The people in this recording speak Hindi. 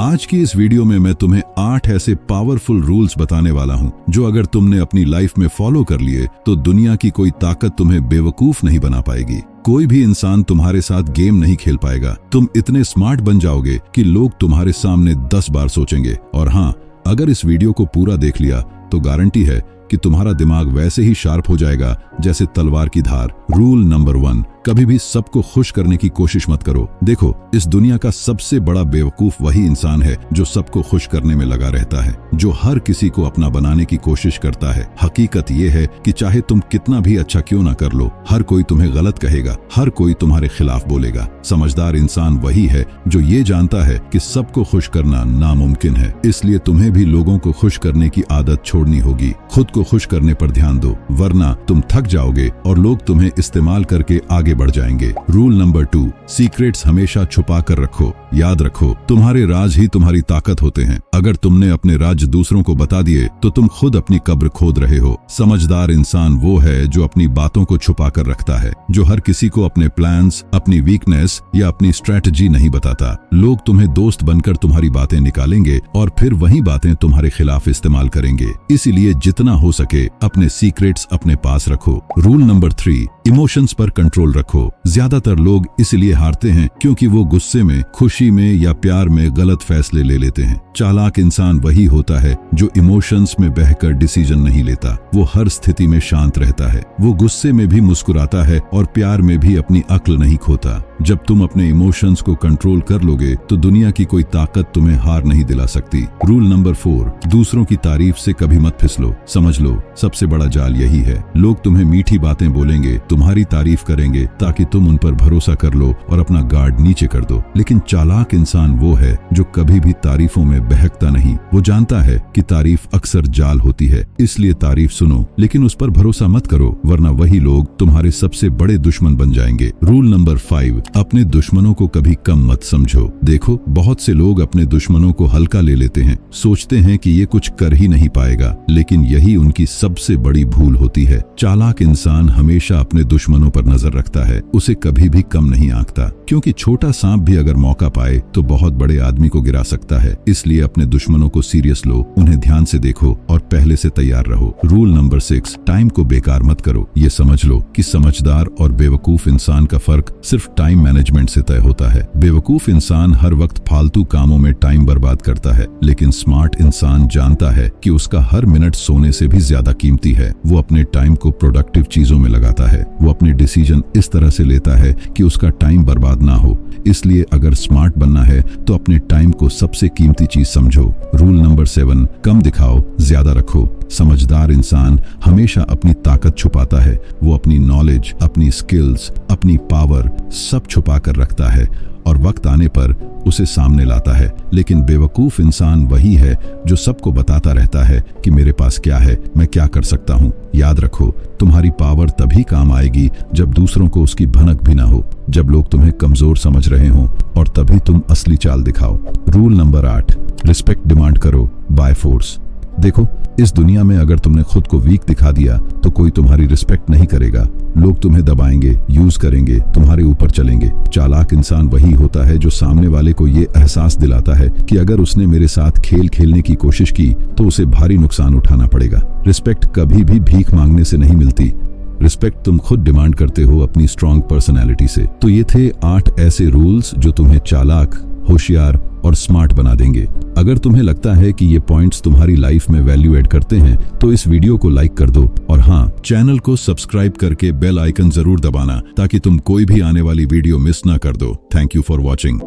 आज की इस वीडियो में मैं तुम्हें 8 ऐसे पावरफुल रूल्स बताने वाला हूं जो अगर तुमने अपनी लाइफ में फॉलो कर लिए तो दुनिया की कोई ताकत तुम्हें बेवकूफ नहीं बना पाएगी। कोई भी इंसान तुम्हारे साथ गेम नहीं खेल पाएगा। तुम इतने स्मार्ट बन जाओगे कि लोग तुम्हारे सामने 10 बार सोचेंगे। और हाँ, अगर इस वीडियो को पूरा देख लिया तो गारंटी है कि तुम्हारा दिमाग वैसे ही शार्प हो जाएगा जैसे तलवार की धार। रूल नंबर 1, कभी भी सबको खुश करने की कोशिश मत करो। देखो, इस दुनिया का सबसे बड़ा बेवकूफ वही इंसान है जो सबको खुश करने में लगा रहता है, जो हर किसी को अपना बनाने की कोशिश करता है। हकीकत ये है कि चाहे तुम कितना भी अच्छा क्यों ना कर लो, हर कोई तुम्हें गलत कहेगा, हर कोई तुम्हारे खिलाफ बोलेगा। समझदार इंसान वही है जो ये जानता है कि सबको खुश करना नामुमकिन है, इसलिए तुम्हें भी लोगों को खुश करने की आदत छोड़नी होगी। खुद को खुश करने पर ध्यान दो, वरना तुम थक जाओगे और लोग तुम्हें इस्तेमाल करके आगे बढ़ जाएंगे। रूल नंबर 2, सीक्रेट्स हमेशा छुपा कर रखो। याद रखो, तुम्हारे राज ही तुम्हारी ताकत होते हैं। अगर तुमने अपने राज दूसरों को बता दिए तो तुम खुद अपनी कब्र खोद रहे हो। समझदार इंसान वो है जो अपनी बातों को छुपा कर रखता है, जो हर किसी को अपने प्लान्स, अपनी वीकनेस या अपनी स्ट्रेटजी नहीं बताता। लोग तुम्हें दोस्त बनकर तुम्हारी बातें निकालेंगे और फिर वही बातें तुम्हारे खिलाफ इस्तेमाल करेंगे। इसीलिए जितना हो सके अपने सीक्रेट्स अपने पास रखो। रूल नंबर 3, इमोशंस पर कंट्रोल रखो। ज्यादातर लोग इसलिए हारते हैं क्योंकि वो गुस्से में, खुशी में या प्यार में गलत फैसले ले लेते हैं। चालाक इंसान वही होता है जो इमोशंस में बहकर डिसीजन नहीं लेता। वो हर स्थिति में शांत रहता है, वो गुस्से में भी मुस्कुराता है और प्यार में भी अपनी अक्ल नहीं खोता। जब तुम अपने इमोशंस को कंट्रोल कर लोगे तो दुनिया की कोई ताकत तुम्हें हार नहीं दिला सकती। रूल नंबर 4, दूसरों की तारीफ से कभी मत फिसलो। समझ लो, सबसे बड़ा जाल यही है। लोग तुम्हें मीठी बातें बोलेंगे, तुम्हारी तारीफ करेंगे ताकि तुम उन पर भरोसा कर लो और अपना गार्ड नीचे कर दो। लेकिन चालाक इंसान वो है जो कभी भी तारीफों में बहकता नहीं। वो जानता है कि तारीफ अक्सर जाल होती है, इसलिए तारीफ सुनो लेकिन उस पर भरोसा मत करो, वरना वही लोग तुम्हारे सबसे बड़े दुश्मन बन जाएंगे। रूल नंबर 5, अपने दुश्मनों को कभी कम मत समझो। देखो, बहुत से लोग अपने दुश्मनों को हल्का ले लेते हैं, सोचते हैं कि ये कुछ कर ही नहीं पाएगा, लेकिन यही उनकी सबसे बड़ी भूल होती है। चालाक इंसान हमेशा अपने दुश्मनों पर नजर रखता है, उसे कभी भी कम नहीं आंकता, क्योंकि छोटा सांप भी अगर मौका पाए तो बहुत बड़े आदमी को गिरा सकता है। इसलिए अपने दुश्मनों को सीरियस लो, उन्हें ध्यान से देखो और पहले से तैयार रहो। रूल नंबर 6, टाइम को बेकार मत करो। ये समझ लो कि समझदार और बेवकूफ इंसान का फर्क सिर्फ टाइम मैनेजमेंट से तय होता है। बेवकूफ इंसान हर वक्त फालतू कामों में टाइम बर्बाद करता है, लेकिन स्मार्ट इंसान जानता है कि उसका हर मिनट सोने से भी ज्यादा कीमती है। वो अपने टाइम को प्रोडक्टिव चीजों में लगाता है, वो अपने डिसीजन इस तरह से लेता है कि उसका टाइम बर्बाद ना हो। इसलिए अगर स्मार्ट बनना है तो अपने टाइम को सबसे कीमती चीज समझो। रूल नंबर 7, कम दिखाओ, ज्यादा रखो। समझदार इंसान हमेशा अपनी ताकत छुपाता है। वो अपनी नॉलेज, अपनी स्किल्स, अपनी पावर सब छुपा कर रखता है और वक्त आने पर उसे सामने लाता है। लेकिन बेवकूफ इंसान वही है जो सबको बताता रहता है कि मेरे पास क्या है, मैं क्या कर सकता हूँ। याद रखो, तुम्हारी पावर तभी काम आएगी जब दूसरों को उसकी भनक भी ना हो, जब लोग तुम्हें कमजोर समझ रहे हों, और तभी तुम असली चाल दिखाओ। रूल नंबर 8, रिस्पेक्ट डिमांड करो बाय फोर्स। देखो, इस दुनिया में अगर तुमने खुद को वीक दिखा दिया तो कोई तुम्हारी रिस्पेक्ट नहीं करेगा। लोग तुम्हें दबाएंगे, यूज करेंगे, तुम्हारे ऊपर चलेंगे। चालाक इंसान वही होता है जो सामने वाले को ये एहसास दिलाता है कि अगर उसने मेरे साथ खेल खेलने की कोशिश की तो उसे भारी नुकसान उठाना पड़ेगा। रिस्पेक्ट कभी भी भीख मांगने से नहीं मिलती। रिस्पेक्ट तुम खुद डिमांड करते हो अपनी स्ट्रॉन्ग पर्सनैलिटी से। तो ये थे 8 ऐसे रूल्स जो तुम्हें चालाक, होशियार और स्मार्ट बना देंगे। अगर तुम्हें लगता है कि ये पॉइंट्स तुम्हारी लाइफ में वैल्यू ऐड करते हैं तो इस वीडियो को लाइक कर दो, और हाँ, चैनल को सब्सक्राइब करके बेल आइकन जरूर दबाना ताकि तुम कोई भी आने वाली वीडियो मिस ना कर दो। Thank you for watching.